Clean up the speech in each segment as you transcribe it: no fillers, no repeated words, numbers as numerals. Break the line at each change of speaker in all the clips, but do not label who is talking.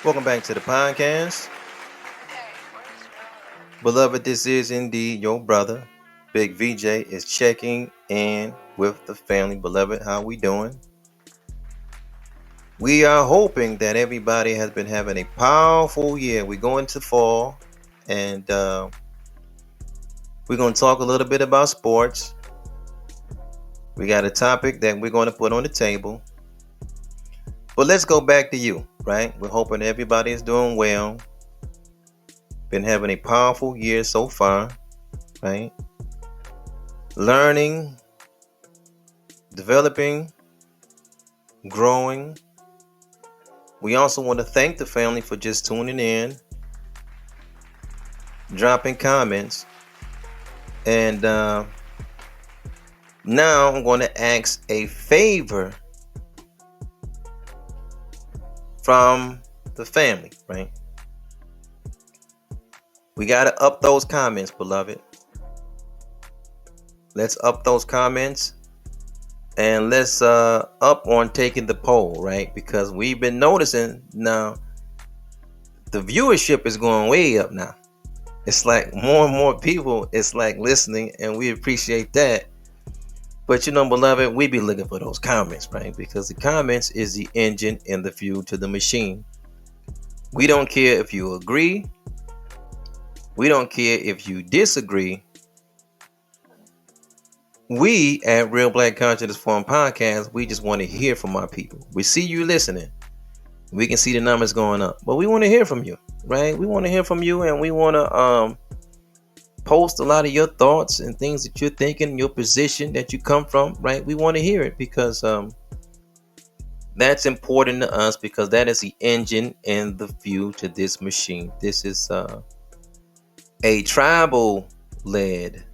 Welcome back to the podcast. Beloved, this is indeed your brother. Big VJ is checking in with the family. Beloved, how we doing? We are hoping that everybody has been having a powerful year. We go into fall and we're going to talk a little bit about sports. We got a topic that we're going to put on the table. But let's go back to you, right? We're hoping everybody is doing well. Been having a powerful year so far, right? Learning, developing, growing. We also want to thank the family for just tuning in, dropping comments. And now I'm going to ask a favor from the family, right? We got to up those comments, beloved. Let's up those comments. And let's up on taking the poll, right? Because we've been noticing now the viewership is going way up now. It's like more and more people it's like listening, and we appreciate that. But beloved, we be looking for those comments, right? Because the comments is the engine and the fuel to the machine. We don't care if you agree. We don't care if you disagree. We at Real Black Consciousness Forum Podcast, we just want to hear from our people. We see you listening. We can see the numbers going up, but we want to hear from you, right? We want to hear from you, and we want to post a lot of your thoughts and things that you're thinking, your position that you come from, right? We want to hear it because that's important to us, because that is the engine and the fuel to this machine. This is a tribal-led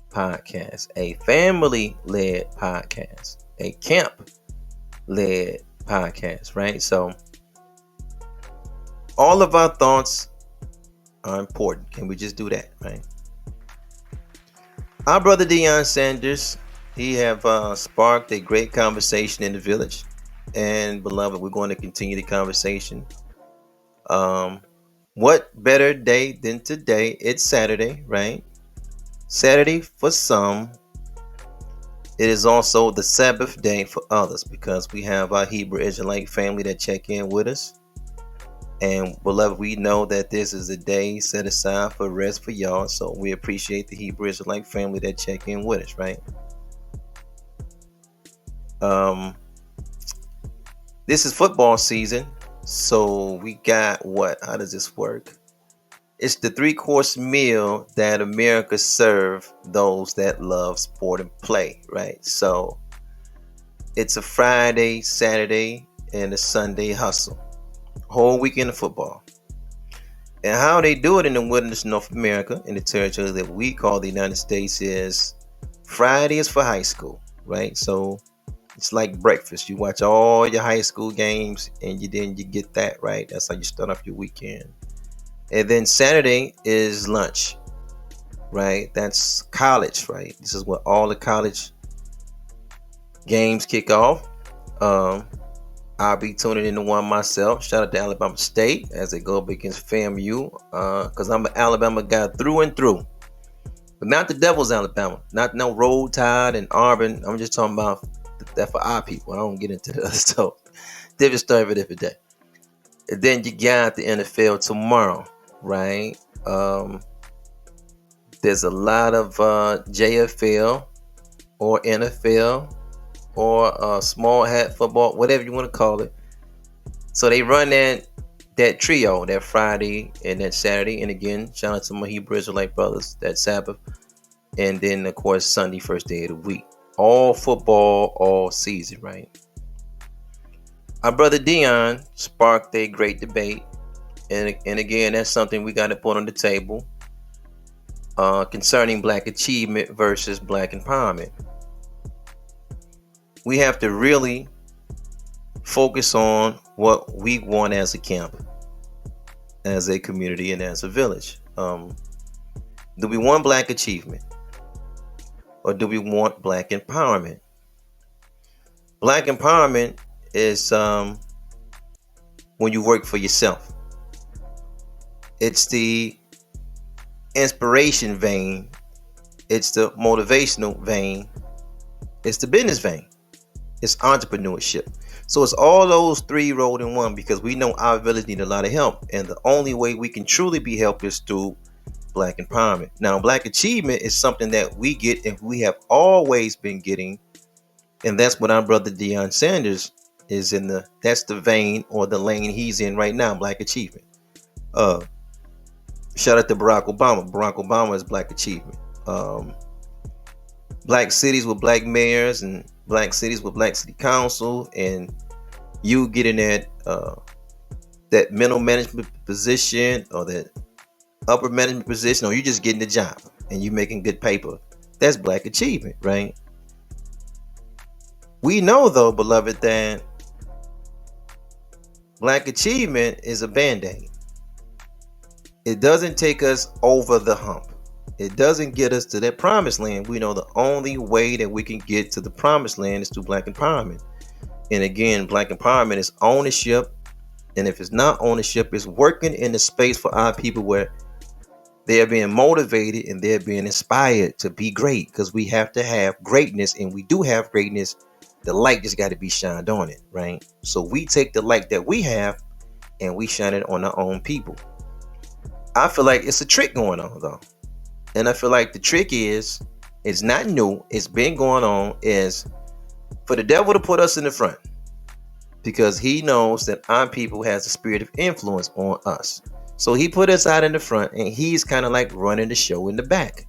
podcast, a family-led podcast, a camp-led podcast, right? So all of our thoughts are important. Can we just do that, right? Our brother Deion Sanders, he have sparked a great conversation in the village. And beloved, we're going to continue the conversation. What better day than today? It's Saturday, right? Saturday for some. It is also the Sabbath day for others, because we have our Hebrew Israelite family that check in with us. And beloved, we know that this is a day set aside for rest for y'all. So we appreciate the Hebrew Israelite family that check in with us, right? This is football season. So we got what? How does this work? It's the 3-course meal that America serve those that love sport and play, right? So it's a Friday, Saturday, and a Sunday hustle. Whole weekend of football. And how they do it in the wilderness of North America, in the territory that we call the United States, is Friday is for high school, right? So it's like breakfast. You watch all your high school games, and you get that, right? That's how you start off your weekend. And then Saturday is lunch, right? That's college, right? This is where all the college games kick off. I'll be tuning into one myself. Shout out to Alabama State as they go up against FAMU, because I'm an Alabama guy through and through. But not the Devil's Alabama. Not no Roll Tide and Auburn. I'm just talking about that for our people. I don't get into the other stuff. Different story for different day. And then you got the NFL tomorrow, right? There's a lot of JFL or NFL or small hat football, whatever you want to call it. So they run that trio, that Friday and that Saturday. And again, shout out to my Hebrew Israelite brothers, that Sabbath. And then, of course, Sunday, first day of the week. All football, all season, right? Our brother Deion sparked a great debate. And again, that's something we got to put on the table concerning Black achievement versus Black empowerment. We have to really focus on what we want as a camp, as a community, and as a village. Do we want Black achievement, or do we want Black empowerment? Black empowerment is when you work for yourself. It's the inspiration vein. It's the motivational vein. It's the business vein. It's entrepreneurship. So it's all those three rolled in one because we know our village need a lot of help. And the only way we can truly be helped is through Black empowerment. Now, Black achievement is something that we get and we have always been getting. And that's what our brother Deion Sanders is in that's the vein or the lane he's in right now, Black achievement. Shout out to Barack Obama. Barack Obama is Black achievement. Black cities with Black mayors and Black cities with Black city council, and you getting that middle management position or that upper management position, or you just getting the job and you making good paper. That's Black achievement, right? We know though, beloved, that Black achievement is a band-aid. It doesn't take us over the hump. It doesn't get us to that promised land. We know the only way that we can get to the promised land is through Black empowerment. And again, Black empowerment is ownership. And if it's not ownership, it's working in the space for our people where they're being motivated and they're being inspired to be great, because we have to have greatness, and we do have greatness. The light just got to be shined on it, right? So we take the light that we have and we shine it on our own people. I feel like it's a trick going on though. And I feel like the trick is, it's not new, it's been going on, is for the devil to put us in the front, because he knows that our people has a spirit of influence on us. So he put us out in the front, and he's kind of like running the show in the back.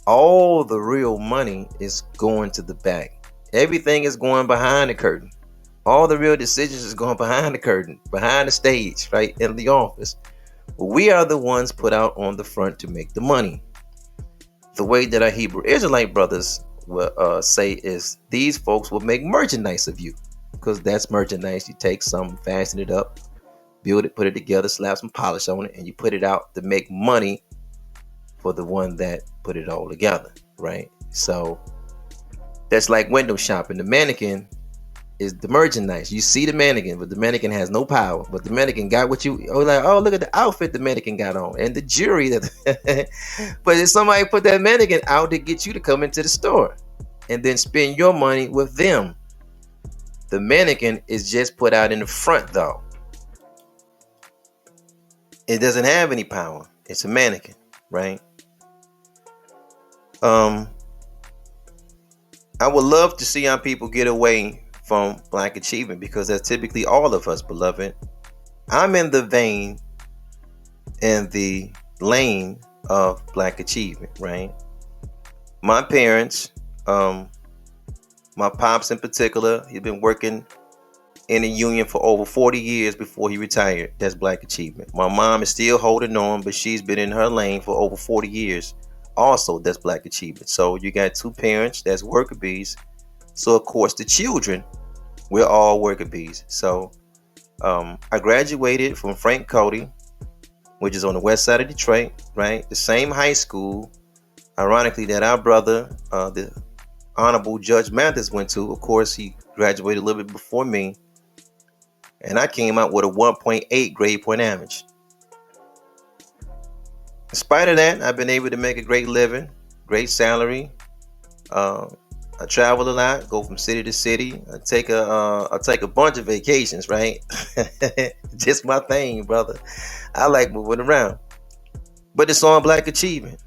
All the real money is going to the back. Everything is going behind the curtain. All the real decisions is going behind the curtain, behind the stage, right, in the office. We are the ones put out on the front to make the money. The way that our Hebrew Israelite brothers will say is, these folks will make merchandise of you, because that's merchandise. You take something, fasten it up, build it, put it together, slap some polish on it, and you put it out to make money for the one that put it all together, right? So that's like window shopping. The mannequin is the merchandise. You see the mannequin, but the mannequin has no power. But the mannequin got what you like. Oh, look at the outfit the mannequin got on, and the jewelry that. But if somebody put that mannequin out to get you to come into the store, and then spend your money with them, the mannequin is just put out in the front, though. It doesn't have any power. It's a mannequin, right? I would love to see our people get away from Black achievement, because that's typically all of us, beloved. I'm in the vein and the lane of Black achievement, right? My parents, my pops in particular, he's been working in the union for over 40 years before he retired. That's Black achievement. My mom is still holding on, but she's been in her lane for over 40 years. Also, that's Black achievement. So you got two parents that's worker bees. So of course the children, we're all worker bees. So I graduated from Frank Cody, which is on the west side of Detroit, right? The same high school, ironically, that our brother, the Honorable Judge Mathis, went to. Of course, he graduated a little bit before me. And I came out with a 1.8 grade point average. In spite of that, I've been able to make a great living, great salary. I travel a lot, go from city to city. I take a bunch of vacations, right? Just my thing, brother. I like moving around. But it's on Black achievement.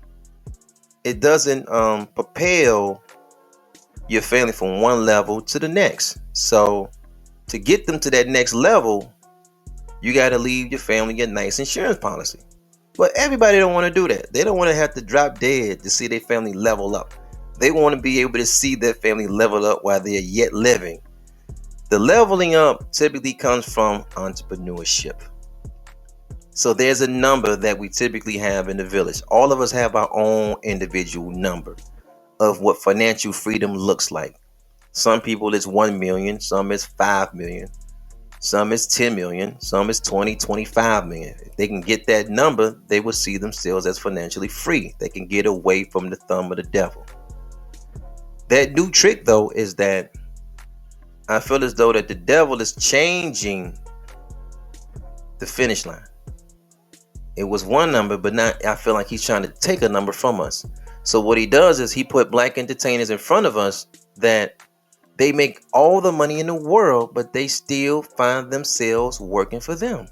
It doesn't propel your family from one level to the next. So to get them to that next level, you got to leave your family a nice insurance policy. But everybody don't want to do that. They don't want to have to drop dead to see their family level up. They want to be able to see their family level up while they are yet living. The leveling up typically comes from entrepreneurship. So there's a number that we typically have in the village. All of us have our own individual number of what financial freedom looks like. Some people it's 1 million, some is 5 million, some is 10 million, some is 20, 25 million. If they can get that number, they will see themselves as financially free. They can get away from the thumb of the devil. That new trick, though, is that I feel as though that the devil is changing the finish line. It was one number, but now I feel like he's trying to take a number from us. So what he does is he put black entertainers in front of us that they make all the money in the world, but they still find themselves working for them.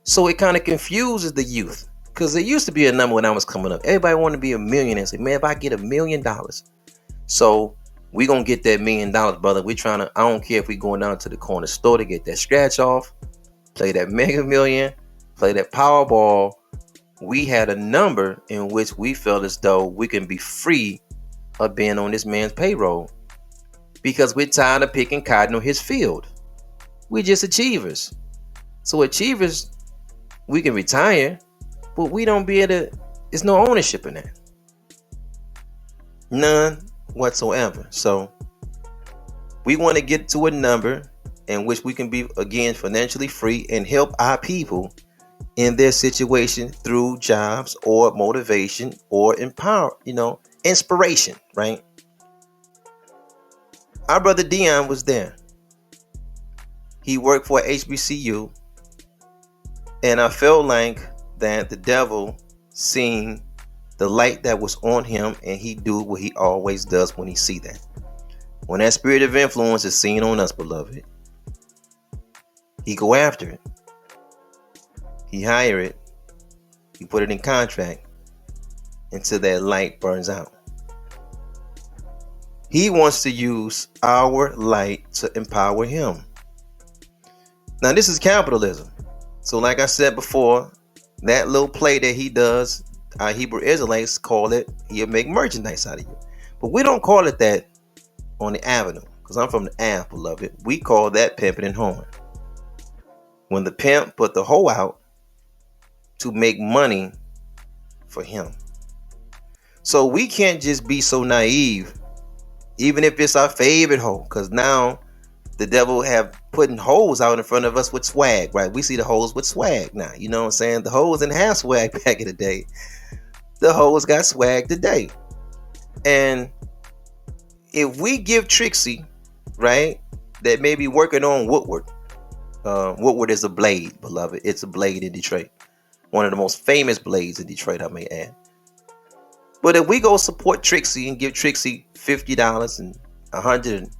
So it kind of confuses the youth, because there used to be a number when I was coming up. Everybody wanted to be a millionaire. Say, man, if I get $1 million, so we gonna get that $1 million, brother. We trying to. I don't care if we going down to the corner store to get that scratch off, play that Mega Million, play that Powerball. We had a number in which we felt as though we can be free of being on this man's payroll, because we're tired of picking cotton on his field. We just achievers. So achievers, we can retire, but we don't be able to. There's no ownership in that. None whatsoever. So we want to get to a number in which we can be, again, financially free and help our people in their situation through jobs or motivation or inspiration, right? Our brother Deion was there. He worked for hbcu, and I felt like that the devil seen the light that was on him, and he do what he always does when he see that. When that spirit of influence is seen on us, beloved, he go after it. He hire it. He put it in contract until that light burns out. He wants to use our light to empower him. Now, this is capitalism. So like I said before, that little play that he does, our Hebrew Israelites call it, he'll make merchandise out of you. But we don't call it that on the avenue, because I'm from the Ave, beloved. We call that pimping and hoeing. When the pimp put the hoe out to make money for him. So we can't just be so naive, even if it's our favorite hoe, because now the devil have putting hoes out in front of us with swag, right? We see the hoes with swag now. You know what I'm saying? The hoes didn't have swag back in the day. The hoes got swag today. And if we give Trixie, right, that may be working on Woodward. Woodward is a blade, beloved. It's a blade in Detroit. One of the most famous blades in Detroit, I may add. But if we go support Trixie and give Trixie $50 and $100,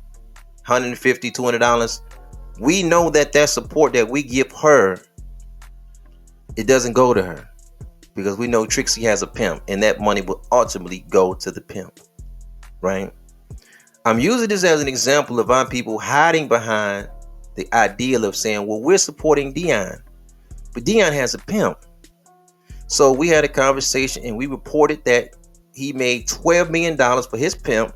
$150, $200, we know that support that we give her, it doesn't go to her, because we know Trixie has a pimp, and that money will ultimately go to the pimp, right? I'm using this as an example of our people hiding behind the ideal of saying, well, we're supporting Deion, but Deion has a pimp. So we had a conversation, and we reported that he made $12 million for his pimp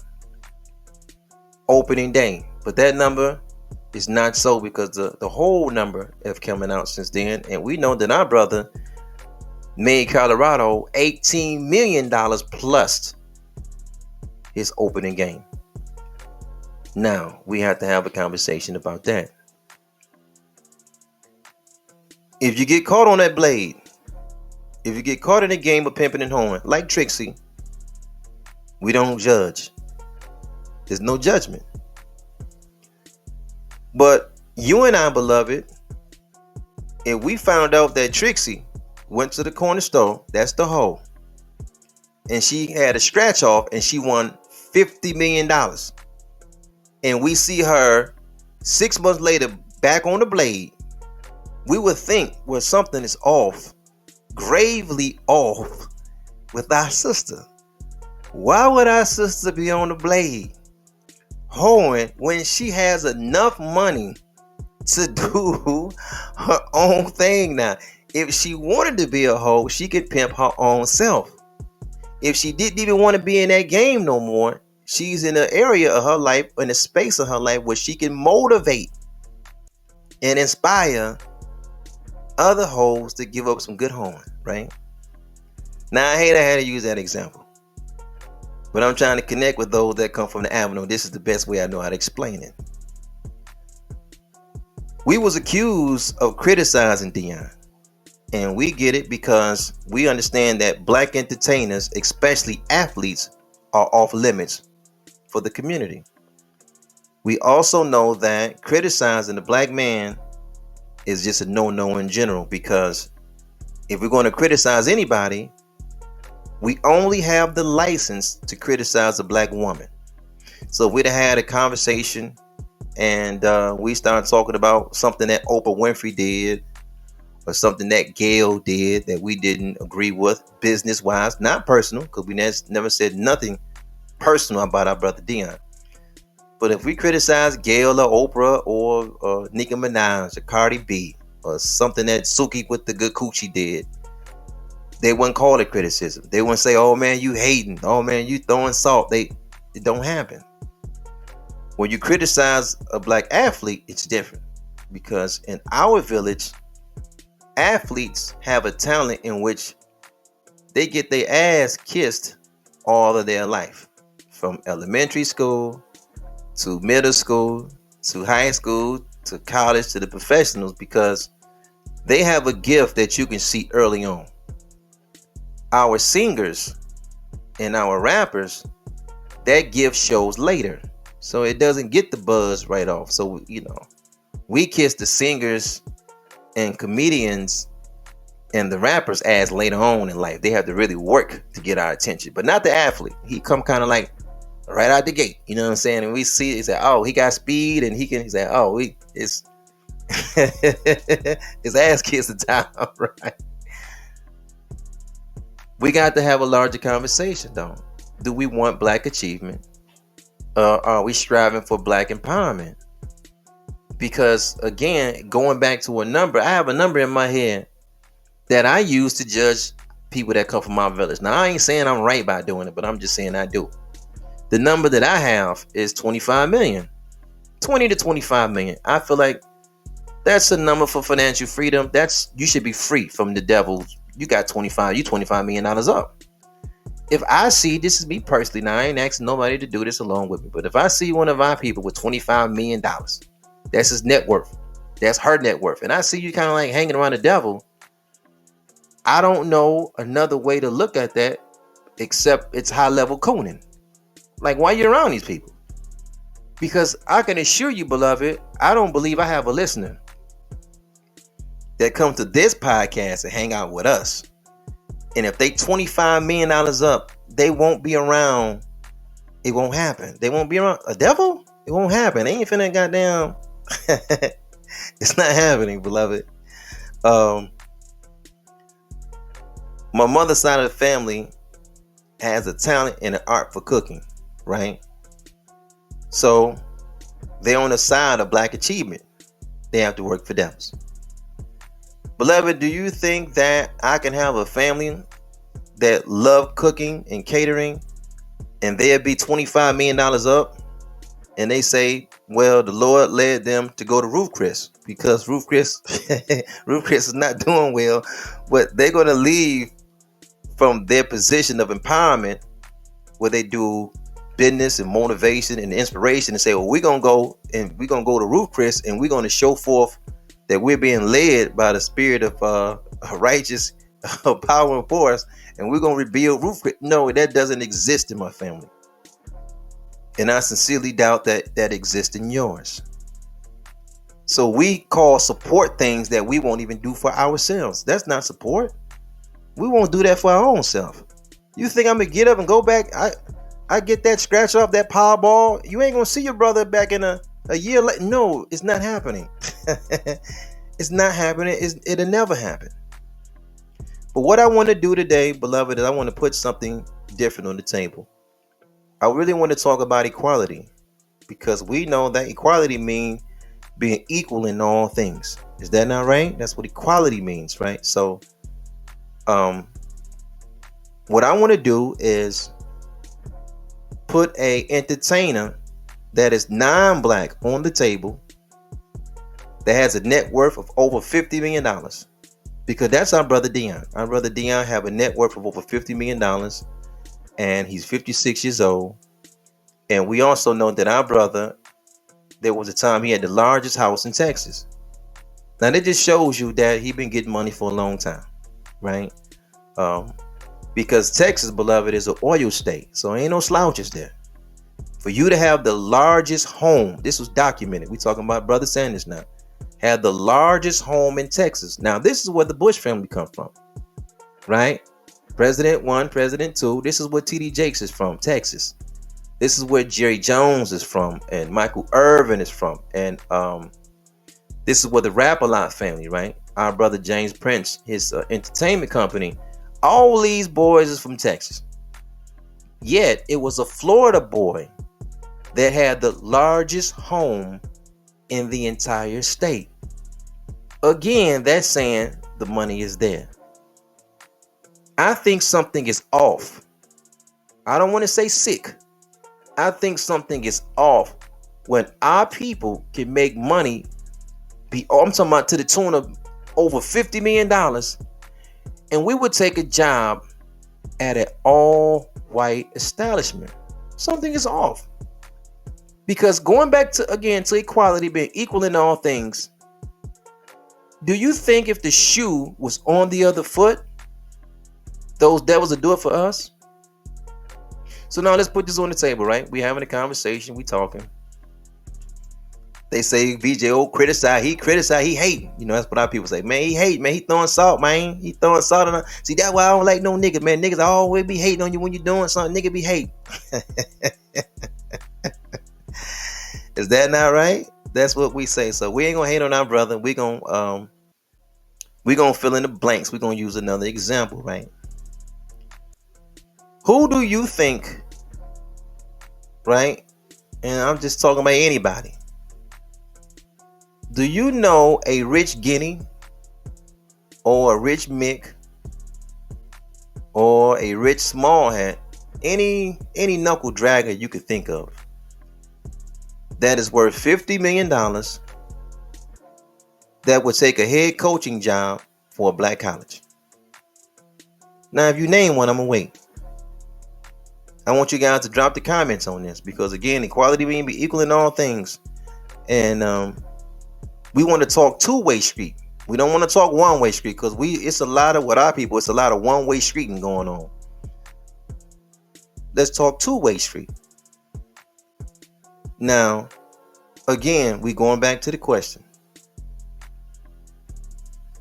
opening day. But that number is not so, because the whole number have coming out since then. And we know that our brother made Colorado $18 million plus his opening game. Now, we have to have a conversation about that. If you get caught on that blade, if you get caught in a game of pimping and hoeing, like Trixie, we don't judge. There's no judgment. But you and I, beloved, if we found out that Trixie went to the corner store, that's the hoe, and she had a scratch off and she won $50 million, and we see her 6 months later back on the blade, we would think, well, something is off, gravely off with our sister. Why would our sister be on the blade hoeing when she has enough money to do her own thing now? If she wanted to be a hoe, she could pimp her own self. If she didn't even want to be in that game no more, she's in an area of her life, in a space of her life where she can motivate and inspire other hoes to give up some good hoeing, right? Now, I hate I had to use that example, but I'm trying to connect with those that come from the avenue. This is the best way I know how to explain it. We was accused of criticizing Deion, and we get it because we understand that black entertainers, especially athletes, are off limits for the community. We also know that criticizing the black man is just a no-no in general, because if we're going to criticize anybody, we only have the license to criticize a black woman. So if we'd have had a conversation and we started talking about something that Oprah Winfrey did or something that Gail did that we didn't agree with business-wise, not personal, because we never said nothing personal about our brother Deion. But if we criticize Gail or Oprah or Nicki Minaj or Cardi B or something that Suki with the good coochie did, they wouldn't call it criticism. They wouldn't say, "Oh man, you hating. Oh man, you throwing salt." It don't happen. When you criticize a black athlete, it's different, because in our village, athletes have a talent in which they get their ass kissed all of their life, from elementary school to middle school to high school to college to the professionals, because they have a gift that you can see early on. Our singers and our rappers, that gift shows later, so it doesn't get the buzz right off. So we kiss the singers and comedians and the rappers ass later on in life. They have to really work to get our attention, but not the athlete. He come kind of like right out the gate, you know what I'm saying? And we see it, he said, "Oh, he got speed and he said, oh, it's his ass kissed the time," right? We got to have a larger conversation, though. Do we want black achievement? Are we striving for black empowerment? Because again, going back to a number, I have a number in my head that I use to judge people that come from my village. Now, I ain't saying I'm right by doing it, but I'm just saying I do. The number that I have is 25 million. 20 to 25 million. I feel like that's a number for financial freedom. You should be free from the devil. You got $25 million up. If I see, this is me personally, now I ain't asking nobody to do this along with me, but if I see one of our people with $25 million, that's his net worth, that's her net worth, and I see you kind of like hanging around the devil, I don't know another way to look at that except it's high level cooning. Like, why you around these people? Because I can assure you, beloved, I don't believe I have a listener that come to this podcast and hang out with us, and if they $25 million up, they won't be around. It won't happen. They won't be around a devil. It won't happen. They ain't finna goddamn. It's not happening, beloved. My mother's side of the family has a talent and an art for cooking, right? So they're on the side of black achievement. They have to work for them. Beloved, do you think that I can have a family that love cooking and catering, and they'll be $25 million up, and they say, well, the Lord led them to go to Ruth Chris because Ruth Chris is not doing well, but they're going to leave from their position of empowerment where they do business and motivation and inspiration and say, well, we're going to go to Ruth Chris, and we're going to show forth that we're being led by the spirit of righteous power and force, and we're going to rebuild Ruth Chris. No, that doesn't exist in my family. And I sincerely doubt that exists in yours. So we call support things that we won't even do for ourselves. That's not support. We won't do that for our own self. You think I'm going to get up and go back? I get that scratch off that power ball. You ain't going to see your brother back in a year later. No, it's not happening. It's not happening. It'll never happen. But what I want to do today, beloved, is I want to put something different on the table. I really want to talk about equality, because we know that equality means being equal in all things. Is that not right? That's what equality means, right? So, what I want to do is put a entertainer that is non-black on the table that has a net worth of over $50 million, because that's our brother Deion. Our brother Deion have a net worth of over $50 million, and he's 56 years old. And we also know that our brother, there was a time he had the largest house in Texas. Now that just shows you that he been getting money for a long time, right? Because Texas, beloved, is an oil state, so ain't no slouches there. For you to have the largest home, this was documented. We talking about Brother Sanders now. Had the largest home in Texas. Now, this is where the Bush family come from. right? President 1, President 2. This is where TD Jakes is from, Texas. This is where Jerry Jones is from, and Michael Irvin is from, and this is where the Rap-A-Lot family, right? Our brother James Prince, his entertainment company. All these boys is from Texas. Yet it was a Florida boy that had the largest home in the entire state. Again, that's saying the money is there. I think something is off. I don't want to say sick. I think something is off when our people can make money I'm talking about to the tune of over $50 million, and we would take a job at an all-white establishment. Something is off. Because going back to equality, being equal in all things, do you think if the shoe was on the other foot, those devils would do it for us? So now let's put this on the table, right? We having a conversation, we talking. They say VJO criticize, he hate. You know, that's what our people say. Man, he hate, man. He throwing salt, man. He throwing salt on. See, that's why I don't like no niggas, man. Niggas always be hating on you when you're doing something. Nigga be hate. Is that not right? That's what we say. So we ain't gonna hate on our brother. We gonna fill in the blanks. We gonna use another example, right? Who do you think, right? And I'm just talking about anybody. Do you know a rich Guinea or a rich Mick or a rich small hat? Any knuckle dragger you could think of that is worth $50 million that would take a head coaching job for a black college. Now, if you name one, I'm gonna wait. I want you guys to drop the comments on this because again, equality being be equal in all things, and we want to talk two-way street. We don't want to talk one-way street because it's a lot of what our people. It's a lot of one-way streeting going on. Let's talk two-way street. Now, again, we going back to the question.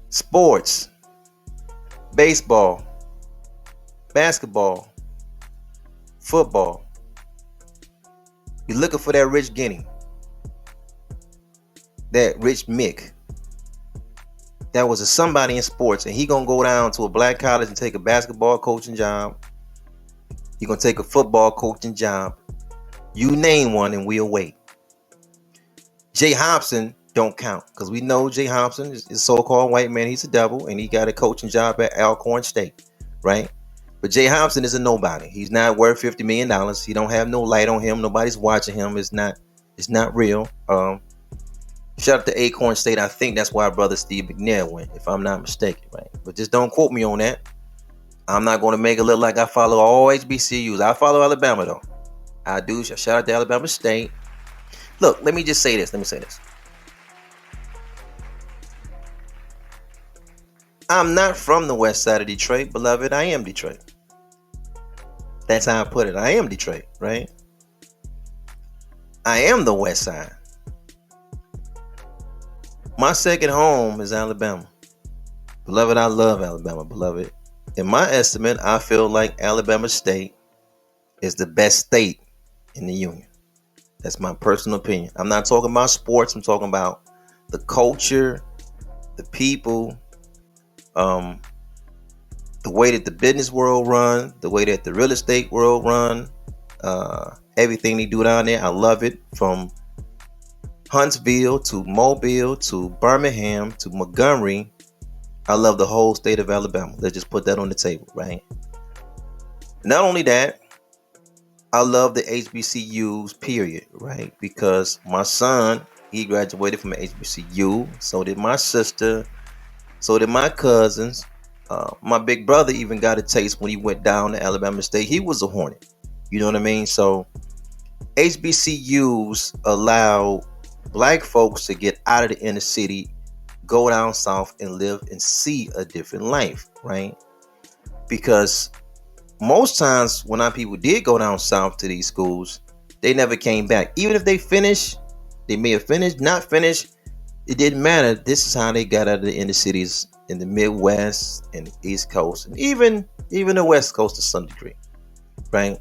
Sports, baseball, basketball, football. You're looking for that rich Guinea, that rich Mick, that was somebody in sports, and he gonna go down to a black college and take a basketball coaching job. He gonna take a football coaching job. You name one, and we'll wait. Jay Hobson don't count because we know Jay Hobson is a so-called white man. He's a devil, and he got a coaching job at Alcorn State, right? But Jay Hobson is a nobody. He's not worth $50 million. He don't have no light on him. Nobody's watching him. It's not real. Shout out to Acorn State. I think that's why brother Steve McNair went, if I'm not mistaken, right? But just don't quote me on that. I'm not going to make it look like I follow all HBCUs. I follow Alabama, though. I do. Shout out to Alabama State. Look, let me just say this. I'm not from the west side of Detroit, beloved. I am Detroit. That's how I put it. I am Detroit, right? I am the west side. My second home is Alabama. Beloved, I love Alabama, beloved. In my estimate, I feel like Alabama State is the best state in the union. That's my personal opinion. I'm not talking about sports. I'm talking about the culture, the people, the way that the business world run, the way that the real estate world run, everything they do down there. I love it, from Huntsville to Mobile to Birmingham to Montgomery. I love the whole state of Alabama. Let's just put that on the table, right? Not only that, I love the HBCUs, period, right? Because my son, he graduated from an HBCU. So did my sister. So did my cousins. My big brother even got a taste when he went down to Alabama State. He was a Hornet. You know what I mean? So HBCUs allow black folks to get out of the inner city, go down south and live and see a different life, right? Because most times when our people did go down south to these schools, they never came back. Even if they finished, they may have finished, not finished, it didn't matter. This is how they got out of the inner cities in the Midwest and the East Coast, and even the West Coast to some degree, right?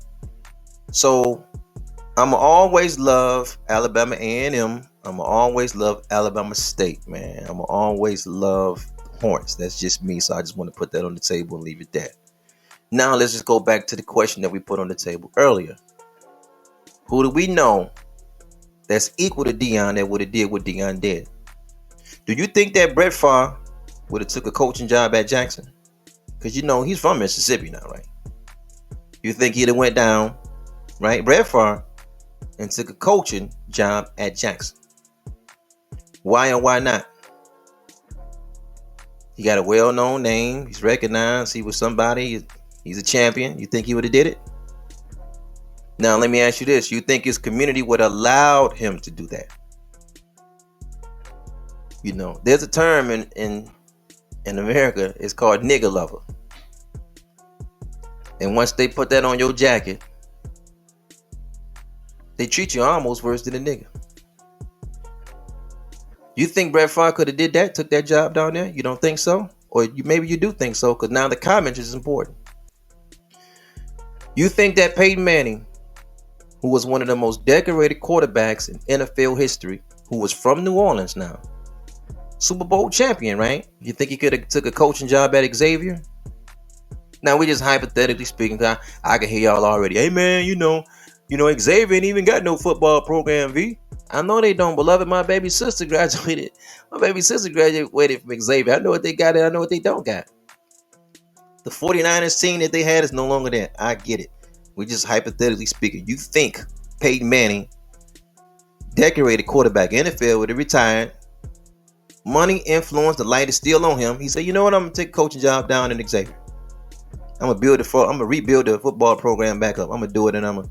So I'ma always love Alabama A&M. I'ma always love Alabama State, man. I'ma always love Hornets. That's just me. So I just want to put that on the table and leave it there. Now let's just go back to the question that we put on the table earlier. Who do we know that's equal to Deion that would have did what Deion did? Do you think that Brett Favre would have took a coaching job at Jackson? Because you know he's from Mississippi now, right? You think he'd have went down, right, Brett Favre, and took a coaching job at Jackson? Why and why not? He got a well-known name. He's recognized. He was somebody. He's a champion. You think he would have did it? Now, let me ask you this. You think his community would have allowed him to do that? You know, there's a term in America. It's called nigger lover. And once they put that on your jacket, they treat you almost worse than a nigga. You think Brett Favre could have did that, took that job down there? You don't think so? Or maybe you do think so, because now the comment is important. You think that Peyton Manning, who was one of the most decorated quarterbacks in NFL history, who was from New Orleans now, Super Bowl champion, right? You think he could have took a coaching job at Xavier? Now, we just hypothetically speaking, I can hear y'all already. Hey, man, you know, Xavier ain't even got no football program, V. I know they don't, beloved. My baby sister graduated. My baby sister graduated from Xavier. I know what they got and I know what they don't got. The 49ers team that they had is no longer there. I get it. We just hypothetically speaking. You think Peyton Manning, decorated quarterback, NFL, would have retired? Money, influence, the light is still on him. He said, you know what? I'm going to take a coaching job down in Xavier. I'm going to rebuild the football program back up. I'm going to do it and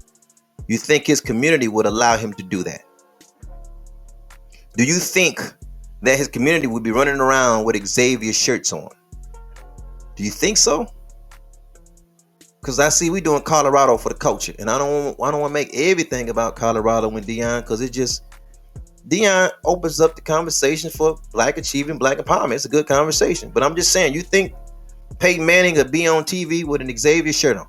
you think his community would allow him to do that? Do you think that his community would be running around with Xavier shirts on? Do you think so? Because I see we doing Colorado for the culture, and I don't want to make everything about Colorado and Deion, because Deion opens up the conversation for black achievement, black empowerment. It's a good conversation, but I'm just saying, you think Peyton Manning would be on TV with an Xavier shirt on?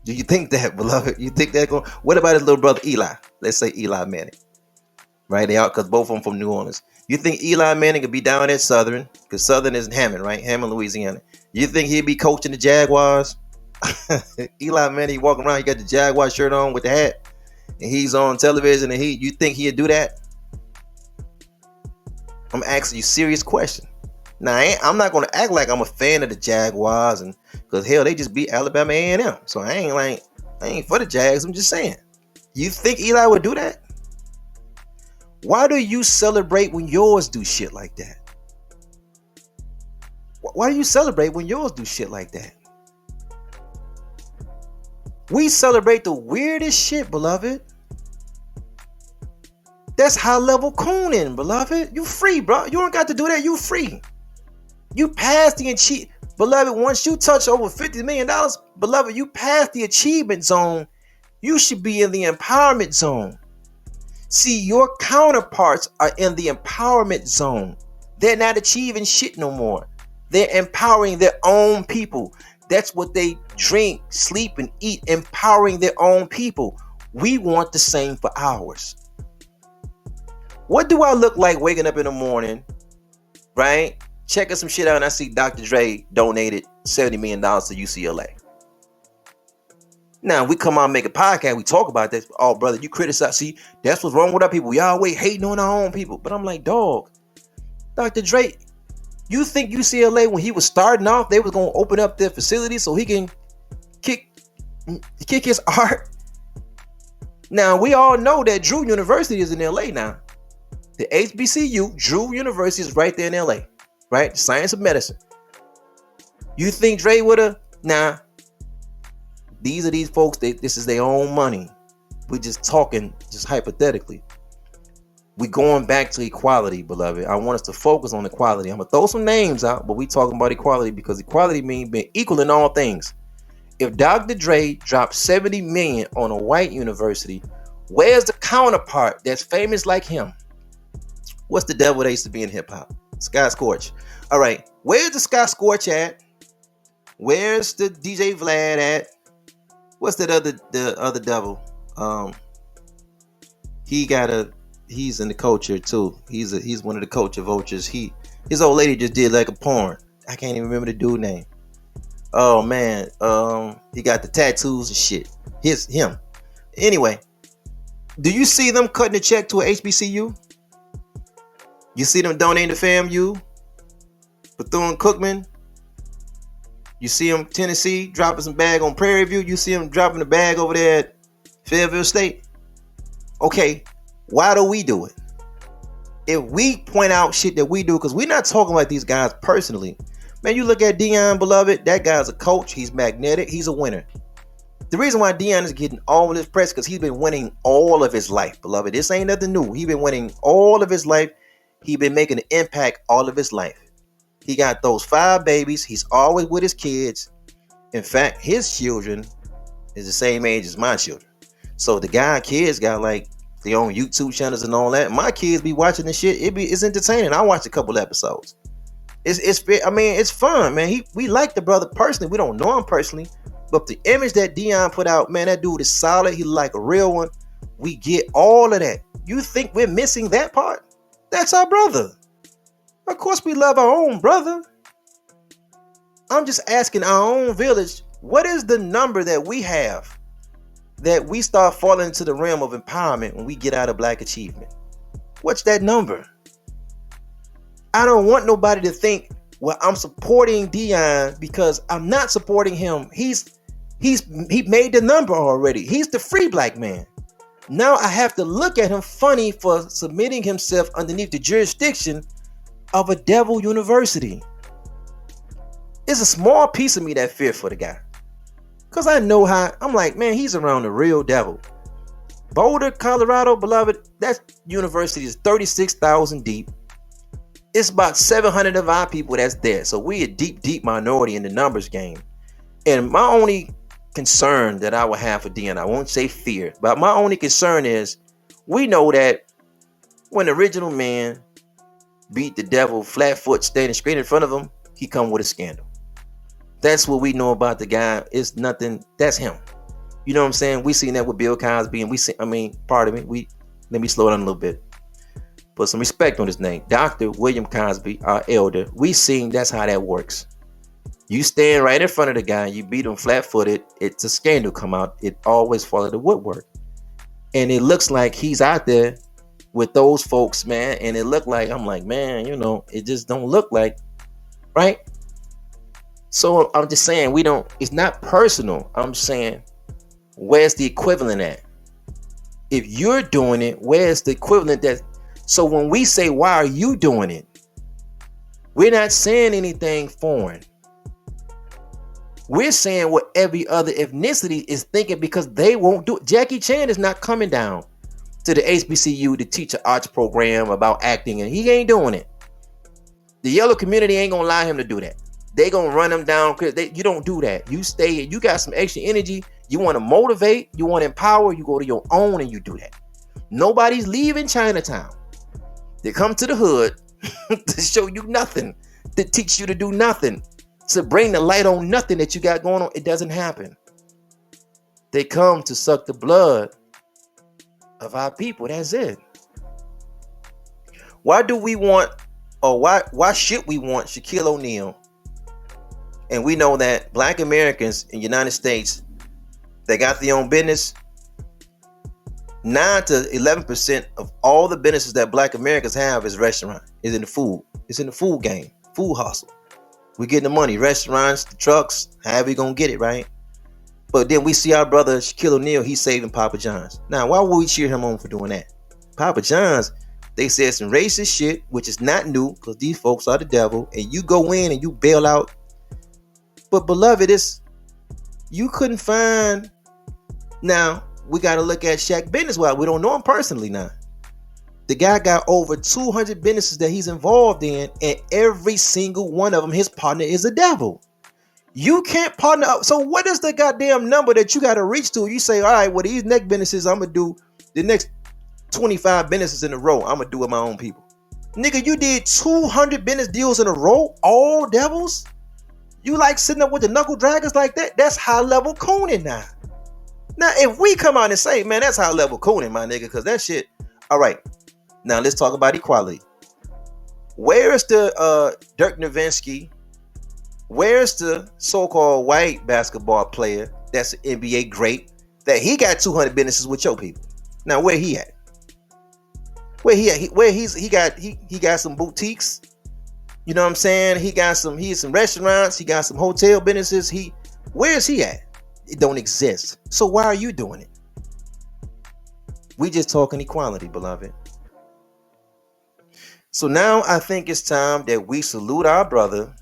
Do you think that, beloved? You think that going? What about his little brother Eli? Let's say Eli Manning, right? They are, because both of them from New Orleans. You think Eli Manning could be down at Southern, because Southern is in Hammond, right? Hammond, Louisiana. You think he'd be coaching the Jaguars? Eli Manning walking around, he got the Jaguar shirt on with the hat, and he's on television, and you think he'd do that? I'm asking you a serious question. Now, I'm not going to act like I'm a fan of the Jaguars, and because hell, they just beat Alabama A&M. So I ain't for the Jags. I'm just saying. You think Eli would do that? Why do you celebrate when yours do shit like that? Why do you celebrate when yours do shit like that? We celebrate the weirdest shit, beloved. That's high level cooning, beloved. You free, bro. You don't got to do that. You free. You pass the achievement. Beloved, once you touch over $50 million, beloved, you pass the achievement zone. You should be in the empowerment zone. See, your counterparts are in the empowerment zone. They're not achieving shit no more. They're empowering their own people. That's what they drink, sleep, and eat, empowering their own people. We want the same for ours. What do I look like waking up in the morning, right? Checking some shit out, and I see Dr. Dre donated $70 million to UCLA. Now, we come on and make a podcast, we talk about this. Oh, brother, you criticize. See, that's what's wrong with our people. We always hating on our own people. But I'm like, dog, Dr. Dre, you think UCLA, when he was starting off, they was going to open up their facility so he can kick his art? Now, we all know that Drew University is in LA now. The HBCU, Drew University, is right there in LA, right? The Science of Medicine. You think Dre would have? Nah. These are these folks, this is their own money. We're just talking, just hypothetically. We're going back to equality, beloved. I want us to focus on equality. I'm going to throw some names out, but we're talking about equality because equality means being equal in all things. If Dr. Dre dropped $70 million on a white university, where's the counterpart that's famous like him? What's the devil they used to be in hip hop? Sky Scorch. All right, where's the Sky Scorch at? Where's the DJ Vlad at? What's that other devil? He's in the culture too. He's one of the culture vultures. His old lady just did like a porn. I can't even remember the dude name. Oh man, he got the tattoos and shit. Him. Anyway, do you see them cutting a check to a HBCU? You see them donating to FAMU? Bethune-Cookman? You see him Tennessee dropping some bag on Prairie View? You see him dropping a bag over there at Fayetteville State? Okay, why do we do it? If we point out shit that we do, because we're not talking about these guys personally. Man, you look at Deion, beloved, that guy's a coach. He's magnetic. He's a winner. The reason why Deion is getting all this press because he's been winning all of his life, beloved. This ain't nothing new. He's been winning all of his life. He's been making an impact all of his life. He got those 5 babies. He's always with his kids. In fact, his children is the same age as my children. So the kids got like their own YouTube channels and all that. My kids be watching this shit. It's entertaining. I watched a couple episodes. It's fun, man. We like the brother personally. We don't know him personally, but the image that Deion put out, man, that dude is solid. He like a real one. We get all of that. You think we're missing that part? That's our brother. Of course, we love our own brother. I'm just asking our own village, what is the number that we have that we start falling into the realm of empowerment when we get out of Black achievement? What's that number? I don't want nobody to think, well, I'm supporting Deion because I'm not supporting him. He made the number already. He's the free black man. Now I have to look at him funny for submitting himself underneath the jurisdiction of a devil university. It's a small piece of me that fear for the guy. Because I know how, I'm like, man, he's around the real devil. Boulder, Colorado, beloved, that university is 36,000 deep. It's about 700 of our people that's there. So we a deep minority in the numbers game. And my only concern that I would have for Deion, I won't say fear, but my only concern is we know that when the original man beat the devil flat foot standing straight in front of him, he come with a scandal. That's what we know about the guy. It's nothing. That's him. You know what I'm saying? We seen that with Bill Cosby, and let me slow down a little bit. Put some respect on his name. Dr. William Cosby, our elder. We seen that's how that works. You stand right in front of the guy, you beat him flat-footed, it's a scandal come out. It always follow the woodwork. And it looks like he's out there with those folks, man. And it looked like, I'm like, man, it just don't look like, right? So I'm just saying, it's not personal. I'm saying, where's the equivalent at? If you're doing it, where's the equivalent that? So when we say, why are you doing it? We're not saying anything foreign. We're saying what every other ethnicity is thinking because they won't do it. Jackie Chan is not coming down to the HBCU to teach an arts program about acting, and he ain't doing it. The yellow community ain't gonna allow him to do that. They gonna run him down because you don't do that. You stay, you got some extra energy, you want to motivate, you want to empower, you go to your own and you do that. Nobody's leaving Chinatown. They come to the hood to show you nothing, to teach you to do nothing, to bring the light on nothing that you got going on. It doesn't happen. They come to suck the blood of our people. That's it. Why do we want, or why should we want Shaquille O'Neal? And we know that Black Americans in the United States, they got their own business. 9 to 11% of all the businesses that Black Americans have is restaurant, is in the food. It's in the food game, food hustle. We getting the money, restaurants, the trucks, however you gonna get it, right? But then we see our brother Shaquille O'Neal, he's saving Papa John's. Now, why would we cheer him on for doing that? Papa John's, they said some racist shit, which is not new, because these folks are the devil, and you go in and you bail out. But beloved, you couldn't find. Now, we got to look at Shaq business. Well, we don't know him personally now. The guy got over 200 businesses that he's involved in, and every single one of them, his partner is a devil. You can't partner up. So what is the goddamn number that you got to reach to? You say, all right, well, these next businesses, I'm going to do the next 25 businesses in a row. I'm going to do with my own people. Nigga, you did 200 business deals in a row, all devils? You like sitting up with the knuckle draggers like that? That's high level cooning now. Now, if we come out and say, man, that's high level cooning, my nigga, because that shit. All right, now let's talk about equality. Where is the Dirk Nowitzki? Where's the so-called white basketball player that's an NBA great that he got 200 businesses with your people? Now, where he at? Where he at? He got some boutiques. You know what I'm saying? He got some restaurants. He got some hotel businesses. Where is he at? It don't exist. So why are you doing it? We just talking equality, beloved. So now I think it's time that we salute our brother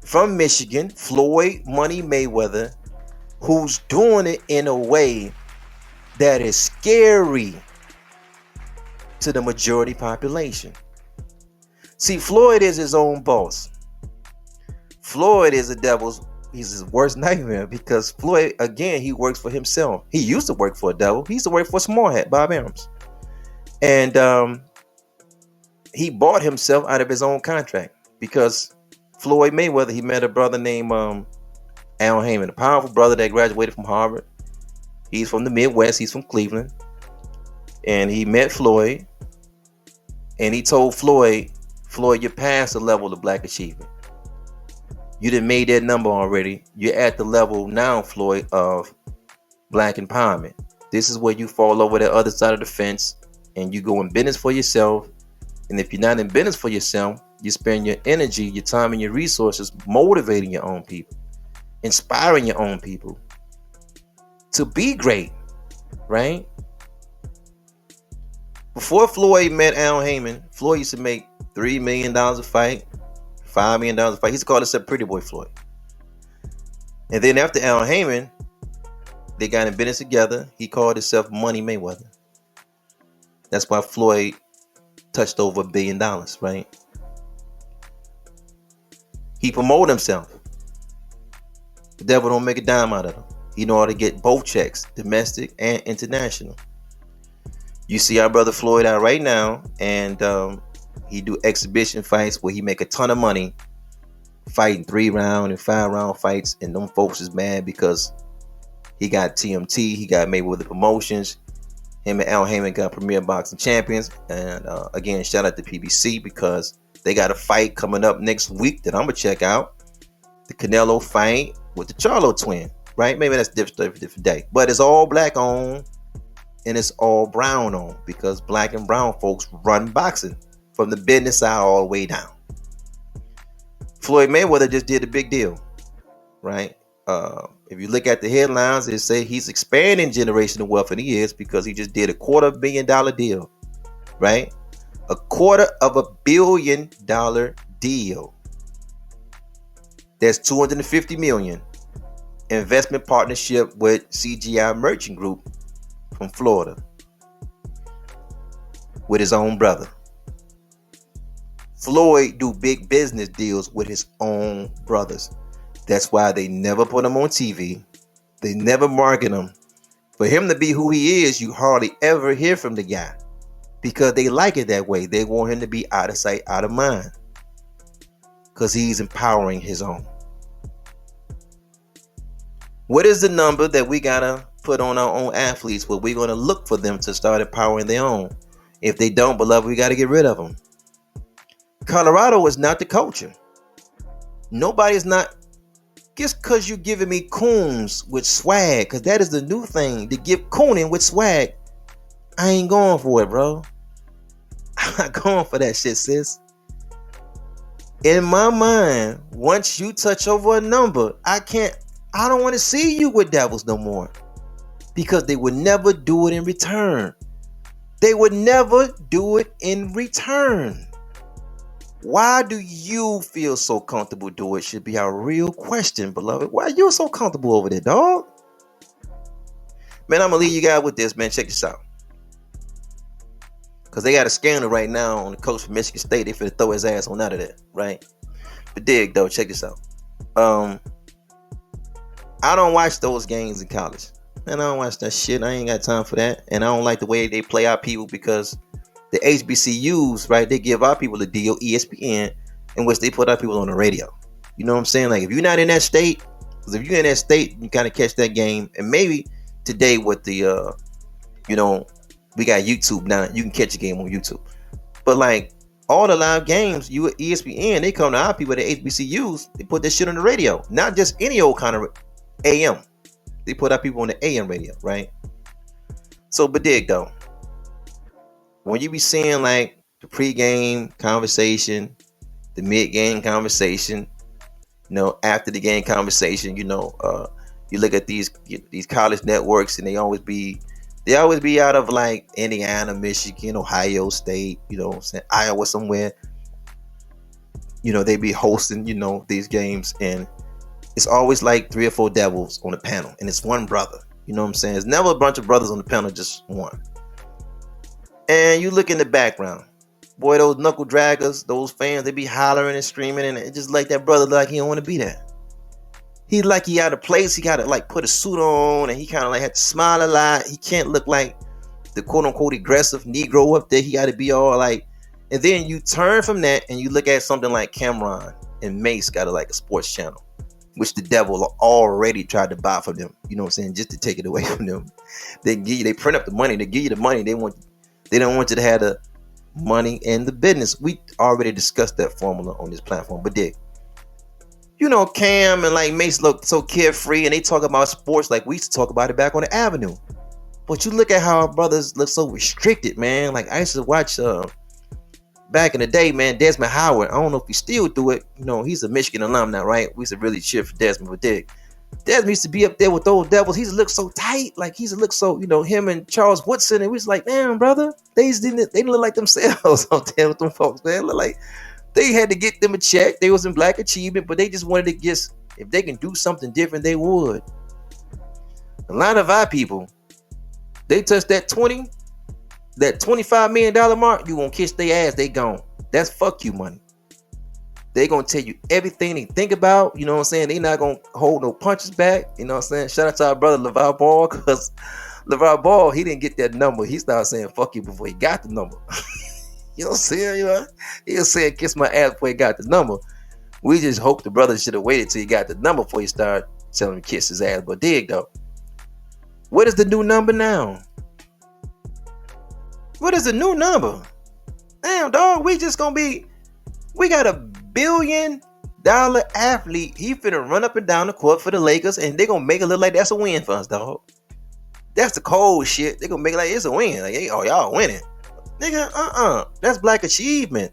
from Michigan, Floyd Money Mayweather, who's doing it in a way that is scary to the majority population. See, Floyd is his own boss. Floyd is he's his worst nightmare, because Floyd, again, he works for himself. He used to work for a devil. He used to work for Small Hat, Bob Arams. And he bought himself out of his own contract, because Floyd Mayweather, he met a brother named Al Heyman, a powerful brother that graduated from Harvard. He's from the Midwest. He's from Cleveland. And he met Floyd, and he told Floyd, you're past the level of black achievement. You done made that number already. You're at the level now, Floyd, of black empowerment. This is where you fall over the other side of the fence and you go in business for yourself. And if you're not in business for yourself, you spend your energy, your time, and your resources motivating your own people, inspiring your own people to be great, right? Before Floyd met Al Heyman, Floyd used to make $3 million a fight, $5 million a fight. He used to call himself Pretty Boy Floyd. And then after Al Heyman, they got in business together. He called himself Money Mayweather. That's why Floyd touched over $1 billion, right? He promoted himself. The devil don't make a dime out of him. He know how to get both checks, domestic and international. You see our brother Floyd out right now, and he do exhibition fights where he make a ton of money fighting 3-round and 5-round fights, and them folks is mad because he got TMT, he got Mayweather Promotions. Him and Al Heyman got Premier Boxing Champions. And again, shout out to PBC, because they got a fight coming up next week that I'm gonna check out. The Canelo fight with the Charlo twin, right? Maybe that's different day, but it's all black owned and it's all brown owned, because black and brown folks run boxing from the business side all the way down. Floyd Mayweather just did a big deal, right? If you look at the headlines, it say he's expanding generational wealth, and he is, because he just did a $250 million deal, right? A $250 million deal. That's $250 million investment partnership with CGI Merchant Group from Florida with his own brother. Floyd do big business deals with his own brothers. That's why they never put him on TV. They never market him. For him to be who he is, you hardly ever hear from the guy, because they like it that way. They want him to be out of sight, out of mind, because he's empowering his own. What is the number that we gotta put on our own athletes where we're gonna look for them to start empowering their own? If they don't, beloved, we gotta get rid of them. Colorado is not the culture. Nobody's not. Just because you're giving me coons with swag, because that is the new thing, to give cooning with swag, I ain't going for it, bro. I'm not going for that shit, sis. In my mind, once you touch over a number, I don't want to see you with devils no more, because they would never do it in return. They would never do it in return. Why do you feel so comfortable doing it? Should be our real question, beloved. Why are you so comfortable over there, dog? Man, I'm going to leave you guys with this, man. Check this out. Because they got a scandal right now on the coach from Michigan State. They finna throw his ass on out of that, right? But dig, though. Check this out. I don't watch those games in college. Man, I don't watch that shit. I ain't got time for that. And I don't like the way they play our people, because the HBCUs, right? They give our people a deal, ESPN, in which they put our people on the radio. You know what I'm saying? Like if you're not in that state, because if you're in that state, you kind of catch that game. And maybe today with the, we got YouTube now. You can catch a game on YouTube. But like all the live games, you at ESPN, they come to our people at the HBCUs. They put that shit on the radio, not just any old kind of AM. They put our people on the AM radio, right? So, but dig though, when you be seeing like the pregame conversation, the mid-game conversation, after the game conversation, you look at these college networks, and they always be out of like Indiana, Michigan, Ohio State, Iowa somewhere. They be hosting, these games, and it's always like 3 or 4 devils on the panel, and it's one brother. You know what I'm saying? It's never a bunch of brothers on the panel, just one. And you look in the background, boy, those knuckle draggers, those fans, they be hollering and screaming, and it's just like that brother, like he don't want to be there. He's like he out of place. He got to like put a suit on, and he kind of like had to smile a lot. He can't look like the quote unquote aggressive Negro up there. He got to be all like, and then you turn from that and you look at something like Cameron and Mace got like a sports channel, which the devil already tried to buy from them. You know what I'm saying? Just to take it away from them. They print up the money. They give you the money. They don't want you to have the money and the business. We already discussed that formula on this platform. But Cam and like Mace look so carefree, and they talk about sports like we used to talk about it back on the Avenue. But you look at how our brothers look so restricted, man. Like I used to watch back in the day, man, Desmond Howard. I don't know if he still do it. He's a Michigan alum now, right? We used to really cheer for Desmond. But Desmond used to be up there with those devils. He used to look so tight. Like he used to look so, him and Charles Woodson. And we was like, man, brother, they didn't look like themselves out there with them folks, man. Look like they had to get them a check. They was in Black Achievement, but they just wanted to guess if they can do something different, they would. A lot of our people, they touch that $25 million mark, you gonna kiss their ass, they gone. That's fuck you money. They gonna tell you everything they think about, you know what I'm saying? They not gonna hold no punches back, you know what I'm saying? Shout out to our brother LeVar Ball, because LeVar Ball, he didn't get that number. He started saying fuck you before he got the number. You know what I'm saying? He was saying kiss my ass before he got the number. We just hope the brother should have waited till he got the number before he started telling him to kiss his ass. But dig though, what is the new number now? What is the new number? Damn, dog, we got $1 billion athlete. He finna run up and down the court for the Lakers, and they gonna make it look like that's a win for us, dog. That's the cold shit. They gonna make it like it's a win. Like, hey, y'all winning. Nigga, that's Black Achievement.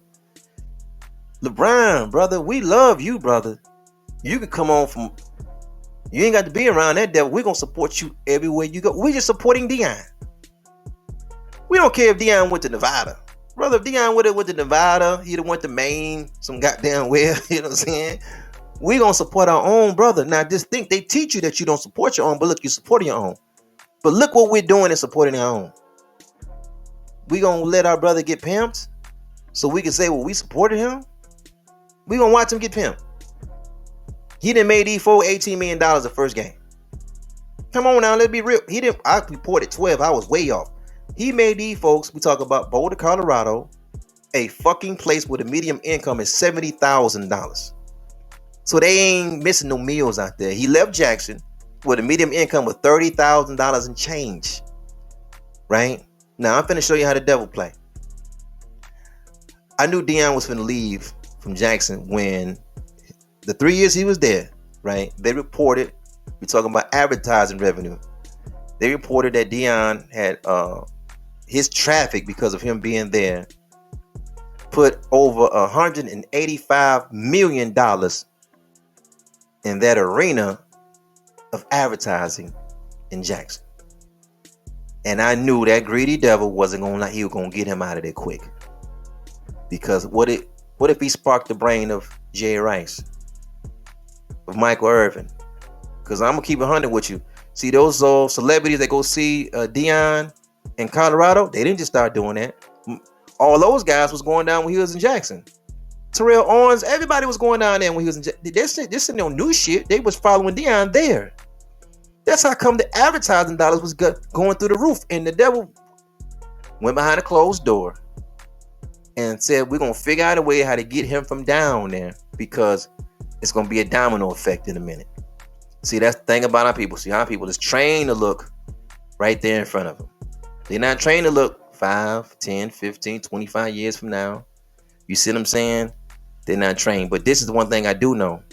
LeBron, brother, we love you, brother. You can come on from, you ain't got to be around that devil. We're gonna support you everywhere you go. We just supporting Deion. We don't care if Deion went to Nevada. Brother, if Deion would have went to Nevada, he'd have went to Maine, some goddamn where, you know what I'm saying? We gonna support our own, brother. Now just think, they teach you that you don't support your own, but look, you're supporting your own. But look what we're doing in supporting our own. We gonna let our brother get pimped so we can say, well, we supported him? We gonna watch him get pimped. He done made these $18 million the first game. Come on now, let's be real. I reported 12, I was way off. He made these folks, we talk about Boulder, Colorado, a fucking place where the median income is $70,000. So they ain't missing no meals out there. He left Jackson where the median income was $30,000 and change. Right? Now I'm finna show you how the devil play. I knew Deion was finna leave from Jackson when the 3 years he was there, right? They reported, we're talking about advertising revenue. They reported that Deion had his traffic, because of him being there, put over $185 million in that arena of advertising in Jackson. And I knew that greedy devil wasn't gonna he was gonna get him out of there quick. Because what if he sparked the brain of Jay Rice, of Michael Irvin? Because I'm gonna keep it 100 with you. See, those celebrities that go see Deion in Colorado, they didn't just start doing that. All those guys was going down when he was in Jackson. Terrell Owens, everybody was going down there when he was in Jackson. This is no new shit. They was following Deion there. That's how come the advertising dollars was going through the roof. And the devil went behind a closed door and said we're gonna figure out a way how to get him from down there, because it's gonna be a domino effect in a minute. See, that's the thing about our people. See, our people is trained to look right there in front of them. They're not trained to look 5, 10, 15, 25 years from now. You see what I'm saying? They're not trained. But this is the one thing I do know.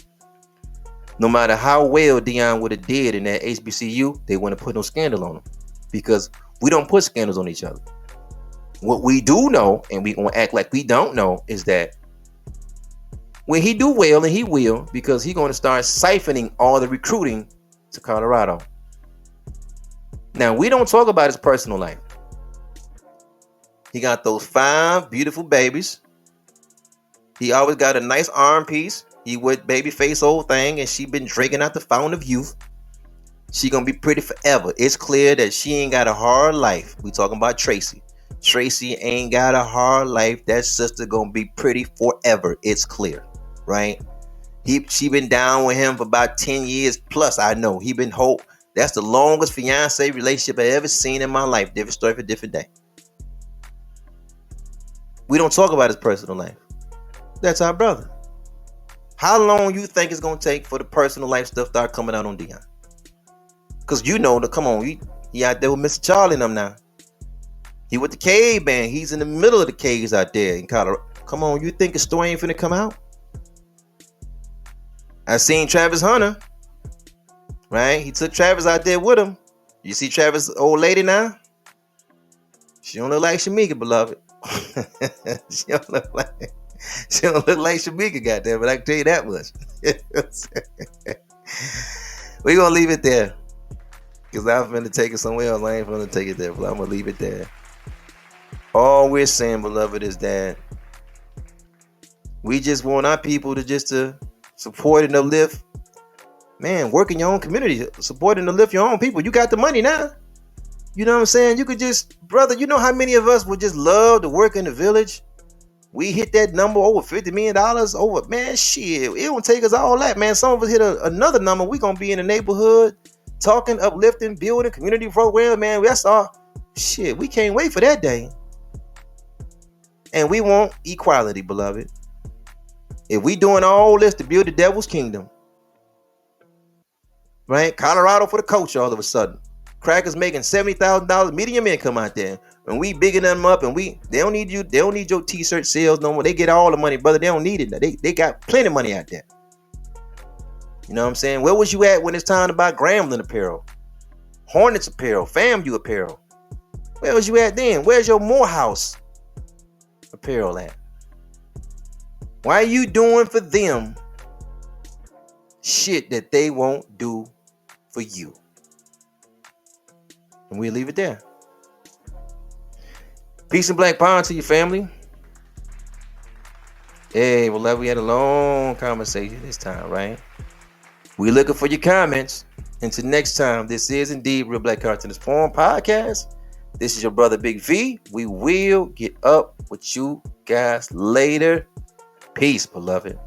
No matter how well Deion would have did in that HBCU, they wouldn't put no scandal on him, because we don't put scandals on each other. What we do know, and we gonna act like we don't know, is that when he do well, and he will, because he gonna start siphoning all the recruiting to Colorado. Now, we don't talk about his personal life. He got those 5 beautiful babies. He always got a nice arm piece. He with baby face old thing, and she been drinking out the fountain of youth. She gonna be pretty forever. It's clear that she ain't got a hard life. We talking about Tracy. Tracy ain't got a hard life. That sister gonna be pretty forever. It's clear, right? She been down with him for about 10 years plus. I know he been whole. That's the longest fiance relationship I ever seen in my life. Different story for different day. We don't talk about his personal life. That's our brother. How long you think it's gonna take for the personal life stuff start coming out on Deion? Cause you know, come on, he out there with Mr. Charlie and them now. He with the cave band. He's in the middle of the caves out there in Colorado. Come on, you think the story ain't finna come out? I seen Travis Hunter, right? He took Travis out there with him. You see Travis' old lady now? She don't look like Shamika, beloved. She don't look like Shamika, goddamn, but I can tell you that much. We're gonna leave it there, because I'm finna take it somewhere else. I ain't finna take it there, but I'm gonna leave it there. All we're saying, beloved, is that we just want our people to support and uplift. Man, work in your own community, support and uplift your own people. You got the money now. You know what I'm saying? You could just, brother, you know how many of us would just love to work in the village? We hit that number over $50 million over, man, shit. It won't take us all that, man. Some of us hit another number. We're going to be in the neighborhood talking, uplifting, building community program, man. That's all. Shit, we can't wait for that day. And we want equality, beloved. If we doing all this to build the devil's kingdom, right? Colorado for the coach all of a sudden. Crackers making $70,000 medium income out there, and we bigging them up, and they don't need you. They don't need your t-shirt sales no more. They get all the money, brother. They don't need it. They got plenty of money out there. You know what I'm saying? Where was you at when it's time to buy Grambling apparel, Hornets apparel, FAMU apparel? Where was you at then? Where's your Morehouse apparel at? Why are you doing for them shit that they won't do for you? And we'll leave it there. Peace and black power to your family. Hey, well, we had a long conversation this time, right? We're looking for your comments. Until next time, this is indeed Real Black Cartoonist Forum Podcast. This is your brother Big V. We will get up with you guys later. Peace, beloved.